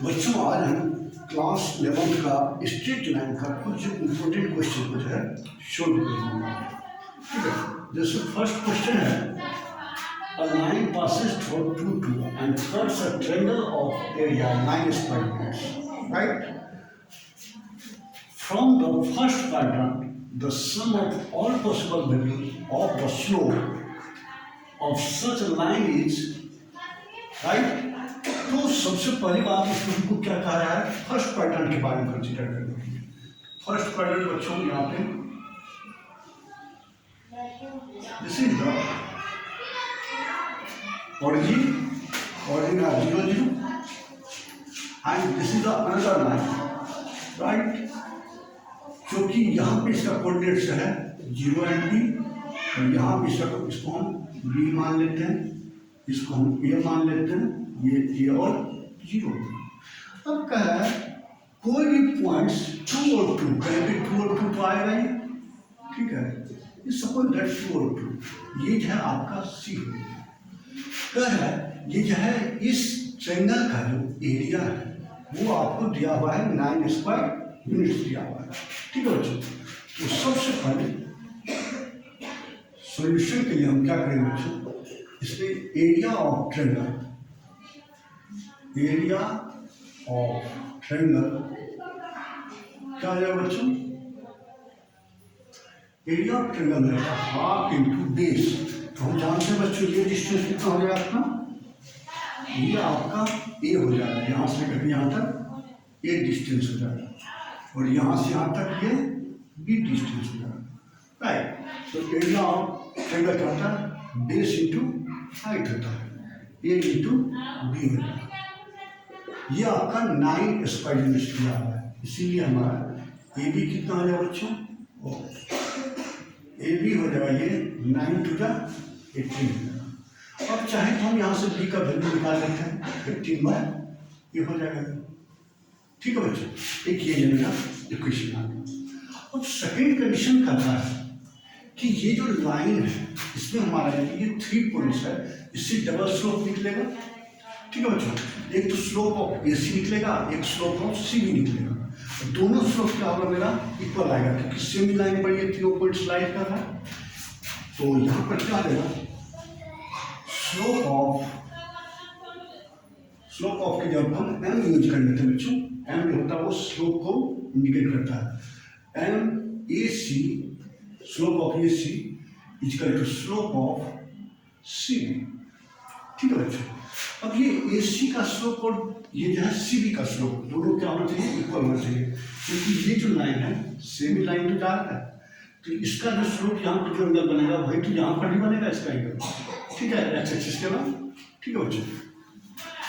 बच्चों आज हम क्लास 11 का स्ट्रेट लाइन का कुछ इम्पोर्टेंट क्वेश्चन को जो है सोल्व करेंगे। ठीक है, जैसे फर्स्ट क्वेश्चन है, a line passes through 2 and cuts a triangle of area 9 square meters, right? From the first quadrant, the sum of all possible values of the slope of such a line is, right? तो सबसे पहली बात इसमें हमको क्या कहा है, first quadrant के बारे में कंसीडर करेंगे। फर्स्ट क्वाड्रेंट बच्चों यहाँ पे this is the origin are 0 0 and this is the another line, right? क्योंकि यहाँ पे इसका कोऑर्डिनेट्स है 0 and b, और यहाँ पे इसको हम b मान लेते हैं, इसको हम a मान लेते हैं, ये a और 0। अब कह रहा है कोई भी पॉइंट्स 2 और 2, कहीं भी 2 और 2 तो आएगा ही, ठीक है। सपोज दैट 2 और 2 ये जो है आपका c हो गया। कह रहा है ये जो है इस ट्रायंगल का जो एरिया है वो आपको दिया हुआ है 9 स्क्वायर यूनिट्स दिया हुआ है, ठीक है बच्चों। तो सबसे पहले सॉल्यूशन के लिए हम क्या करेंगे बच्चों, इसमें एरिया ऑफ ट्रायंगल क्या आ जाएगा बच्चों, एरिया ऑफ ट्रायंगल है हाफ इंटू बेस। तो हम जानते हैं बच्चों ये डिस्टेंस कितना हो जाएगा आपका, ये आपका ए हो जाएगा, यहाँ से लेकर यहाँ तक ए डिस्टेंस हो जाएगा, और यहाँ से यहाँ तक ये बी डिस्टेंस हो जाएगा, राइट। तो एरिया ऑफ ट्रायंगल क्या होता है, बेस इंटू हाइट होता है, ए इंटू बी हो जाएगा। ये आपका 9 स्क्वायर यूनिट दिया हुआ है, इसीलिए हमारा ए बी कितना हो जाएगा बच्चों, ए बी हो जाएगा ये 9 टू द 18। अब चाहे तो हम यहाँ से बी का वैल्यू निकाल लेते हैं, 15 ये हो जाएगा, ठीक है बच्चों। एक ये मेरा इक्वेशन आ गया। अब सेकेंड कंडीशन कहता है कि ये जो लाइन है इसमें हमारा ये 3 पॉइंट्स है, इससे डबल स्लोप निकलेगा, ठीक है बच्चों। एक तो स्लोप ऑफ ए सी निकलेगा, एक स्लोप ऑफ सी बी निकलेगा। दोनों स्लोप क्या होगा मेरा इक्वल आएगा, क्योंकि सेम लाइन पर ये 3 पॉइंट स्लाइड कर रहा है। तो यहाँ पर क्या आएगा, स्लोप ऑफ के जब हम एम यूज कर लेते हैं बच्चों, एम जो होता है वो स्लोप को इंडिकेट करता है। M A C, slope of A C equal to slope of C B, ठीक है बच्चों। अब ये ए सी का स्लोप और ये जो है सी बी का स्लोप दोनों क्या होना चाहिए, इक्वल होना चाहिए, क्योंकि ये जो लाइन है सेम लाइन तो जा रहा है, तो इसका जो स्लोप यहाँ पर जो एंगल बनेगा वही तो यहाँ पर भी बनेगा इसका एंगल, ठीक है, एक्स एक्सिस के बाद, ठीक है बच्चों।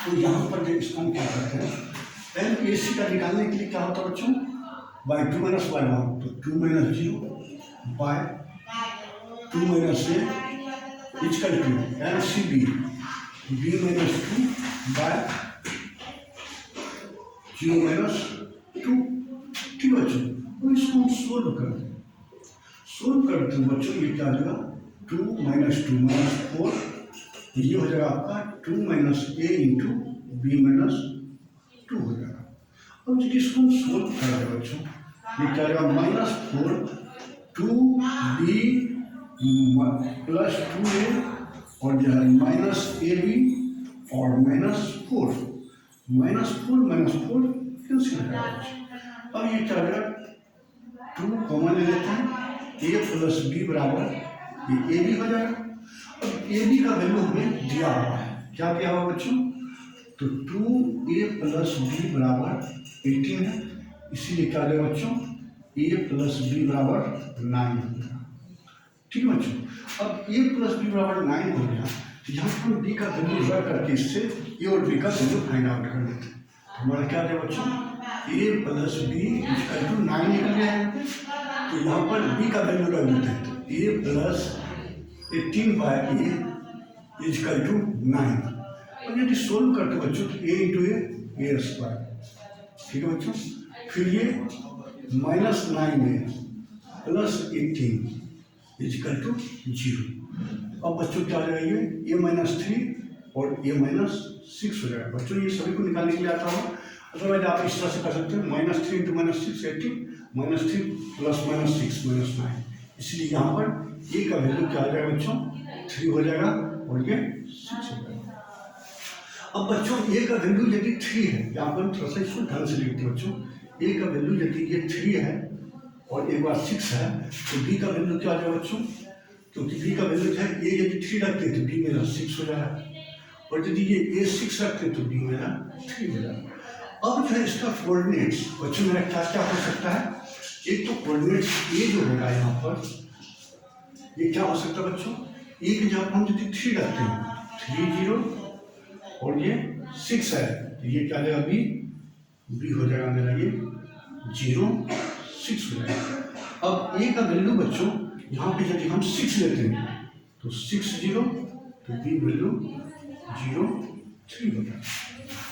तो यहाँ पर जो इसको हम क्या करते हैं, एम ए सी का निकालने के लिए क्या होता है बच्चों, बाई 2 माइनस बाई 1, तो 2 minus 0 by 2 minus A equal to M C B B minus 2 by 0 minus 2, ठीक है बच्चों। तो इसको हम सोल्व करते हैं, सोल्व करते हैं बच्चों, ये क्या आ जाएगा 2 माइनस 2 माइनस 4, ये हो जाएगा आपका 2 माइनस ए इंटू बी माइनस 2 हो जाएगा। अब इसको हम सोल्व कर रहे हैं बच्चों, ये क्या आ जाएगा -4 2b प्लस 2a और जो है माइनस ए बी और -4 कैंसिल हो जाएगा। अब ये क्या होगा 2 कॉमन ले लेते हैं, a प्लस बी बराबर ये ए बी हो जाएगा। अब ए बी का वैल्यू हमें दिया हुआ है, क्या दिया हुआ बच्चों, तो 2a प्लस बी बराबर 18 है, इसीलिए क्या देगा बच्चों, a प्लस बी बराबर 9 हो गया, ठीक है बच्चों। अब a प्लस बी बराबर 9 हो गया, तो यहाँ पर हम b का वैल्यू ड्रा करके इससे a और b का वैल्यू फाइंड आउट कर लेते हैं। तो हमारा क्या दिया बच्चों, a plus B equal to 9 निकल गया है, तो यहाँ पर b का वैल्यू रख देते हैं, तो a plus 18 by A equal to 9। और यदि सोल्व करते बच्चों तो a इंटू ए स्क्वायर, ठीक है बच्चों। फिर ये -9a प्लस 18 इक्वल टू 0। अब बच्चों क्या आ जाएगा, ये a-3 और a-6 6 हो जाएगा बच्चों। ये सभी को निकालने के लिए आता होगा, अदरवाइज आप इस तरह से कर सकते हैं -3 × -6 18 -3 ± 6 -9। इसलिए यहाँ पर ए का वैल्यू क्या हो जाएगा बच्चों 3 हो जाएगा और ये 6 हो जाएगा। अब बच्चों ए का वैल्यू यदि 3 है, यहाँ पर थोड़ा सा इसको ढंग से लिखते हैं बच्चों। ए का वैल्यू यदि ये 3 है और एक बार 6 है तो बी का वैल्यू क्या आ जाएगा बच्चों, क्योंकि बी का वैल्यू है ए यदि 3 रखते हैं तो बी मेरा 6 हो जाएगा, और यदि ये ए 6 रखते हैं तो बी मेरा 3 हो जाएगा। अब जो है इसका कोऑर्डिनेट्स बच्चों मेरा क्या क्या हो सकता है, एक तो कोऑर्डिनेट्स ए जो होगा यहाँ पर ये क्या हो सकता है बच्चों, ए की जगह हम यदि 3 रखते हैं 3 0 और ये 6 है तो ये क्या जाएगा बी हो जाएगा मेरा ये 0 6 हो जाएगा। अब ए का वैल्यू बच्चों यहाँ पे यदि हम 6 लेते हैं तो 6 0 तो बी वैल्यू 0 3 हो जाएगा।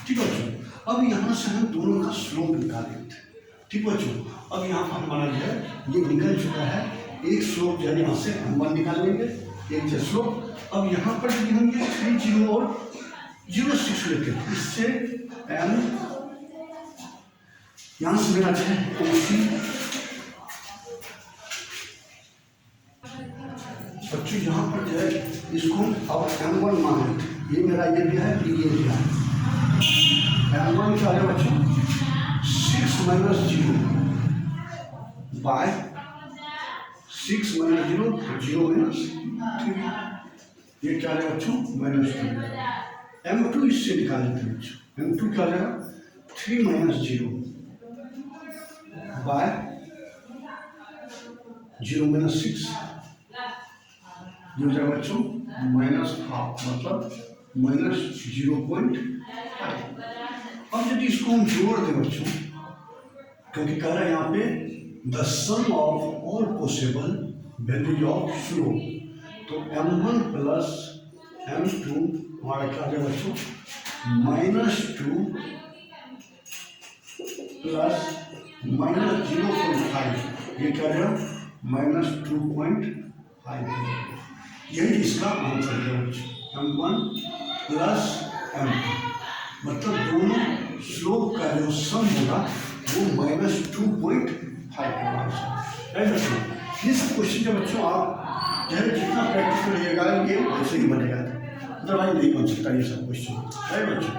ठीक है बच्चों, अब यहाँ से हम दोनों का स्लोप निकाल लेते हैं। ठीक बच्चों, अब यहाँ पर हमारा जो है ये निकल चुका है, एक स्लोप जो है यहाँ से हम 1 निकाल लेंगे, एक जो स्लोप। अब यहाँ पर यदि हम ये 3 0 और 0 6 लेते हैं इससे एम यहाँ से मेरा जो है ओसी बच्चों यहाँ पर जो है इसको अब M1 मान लेते हैं, ये मेरा ये भी है ये भी है। M1 क्या है बच्चों 6 - 0 बाय 6 - 0 0 - 3, ये क्या है बच्चों -2। M2 इससे निकाल लेते हैं बच्चों, M2 क्या है 3 - 0 बाय 0 - 6, जो जाएगा बच्चों -½ मतलब -0.5। अब यदि इसको हम जोड़ दें बच्चों, क्योंकि कह रहा है यहाँ पे the sum of all possible value of slope, तो M1 + M2 हमारा क्या जाएगा बच्चों -2 + -0.5, ये क्या जाएगा -2.5। यही इसका आंसर है बच्चों, M1 + M2 मतलब दोनों स्लोप का जो सम होगा वो -2.5 होगा। ये सब क्वेश्चन जब बच्चों आप जो है जितना प्रैक्टिस करिएगा ये वैसे ही बनेगा, अदरवाइज नहीं बन सकता ये सब क्वेश्चन है बच्चों।